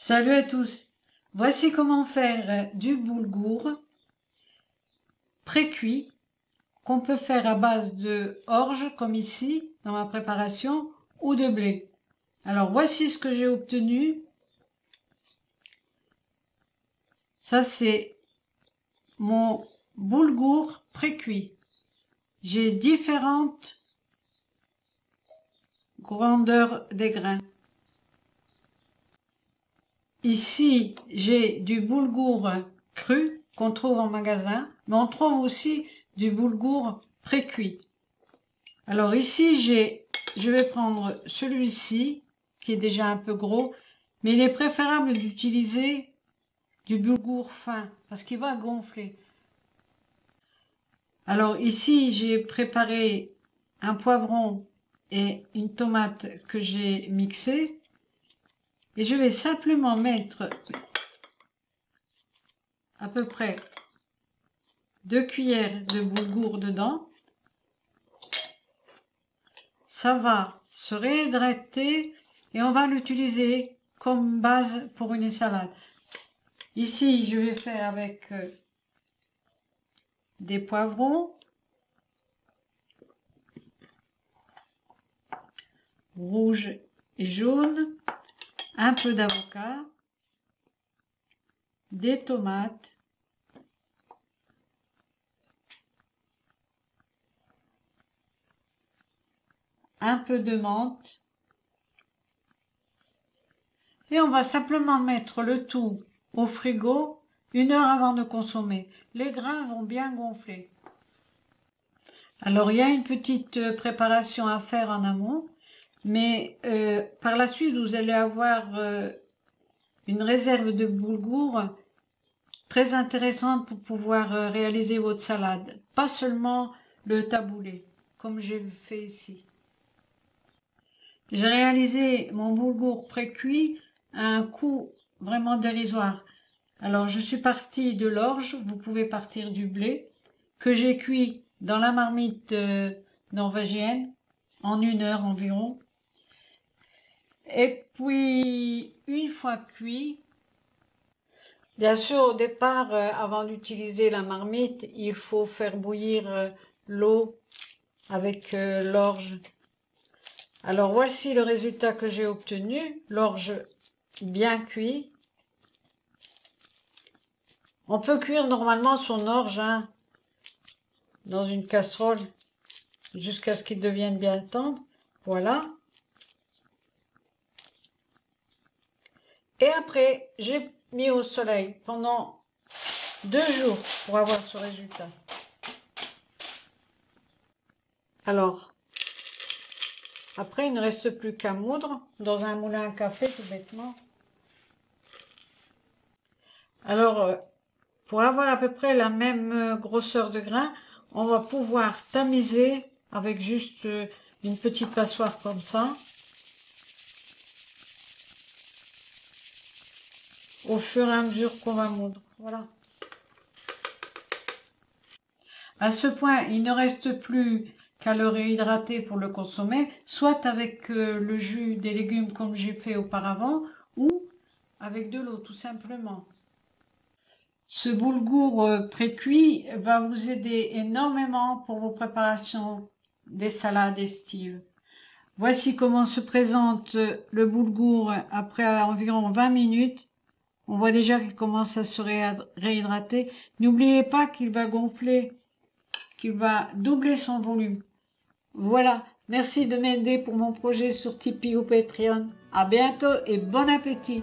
Salut à tous, voici comment faire du boulgour pré-cuit qu'on peut faire à base de orge comme ici dans ma préparation ou de blé. Alors voici ce que j'ai obtenu. Ça c'est mon boulgour pré-cuit. J'ai différentes grandeurs des grains. Ici, j'ai du boulgour cru qu'on trouve en magasin, mais on trouve aussi du boulgour pré-cuit. Alors ici, je vais prendre celui-ci, qui est déjà un peu gros, mais il est préférable d'utiliser du boulgour fin, parce qu'il va gonfler. Alors ici, j'ai préparé un poivron et une tomate que j'ai mixé. Et je vais simplement mettre à peu près 2 cuillères de boulgour dedans. Ça va se réhydrater et on va l'utiliser comme base pour une salade. Ici, je vais faire avec des poivrons rouges et jaunes, un peu d'avocat, des tomates, un peu de menthe et on va simplement mettre le tout au frigo 1 heure avant de consommer. Les grains vont bien gonfler. Alors il y a une petite préparation à faire en amont, mais par la suite vous allez avoir une réserve de boulgour très intéressante pour pouvoir réaliser votre salade. Pas seulement le taboulé, comme j'ai fait ici. J'ai réalisé mon boulgour pré-cuit à un coût vraiment dérisoire. Alors je suis partie de l'orge, vous pouvez partir du blé, que j'ai cuit dans la marmite norvégienne en 1 heure environ. Et puis une fois cuit, bien sûr au départ, avant d'utiliser la marmite, il faut faire bouillir l'eau avec l'orge. Alors voici le résultat que j'ai obtenu, l'orge bien cuit. On peut cuire normalement son orge dans une casserole jusqu'à ce qu'il devienne bien tendre. Voilà. Et après, j'ai mis au soleil pendant 2 jours pour avoir ce résultat. Alors, après, il ne reste plus qu'à moudre dans un moulin à café, tout bêtement. Alors, pour avoir à peu près la même grosseur de grain, on va pouvoir tamiser avec juste une petite passoire comme ça. Au fur et à mesure qu'on va moudre. Voilà. À ce point, il ne reste plus qu'à le réhydrater pour le consommer, soit avec le jus des légumes comme j'ai fait auparavant, ou avec de l'eau tout simplement. Ce boulgour pré-cuit va vous aider énormément pour vos préparations des salades estives. Voici comment se présente le boulgour après environ 20 minutes. On voit déjà qu'il commence à se réhydrater. N'oubliez pas qu'il va gonfler, qu'il va doubler son volume. Voilà, merci de m'aider pour mon projet sur Tipeee ou Patreon. À bientôt et bon appétit!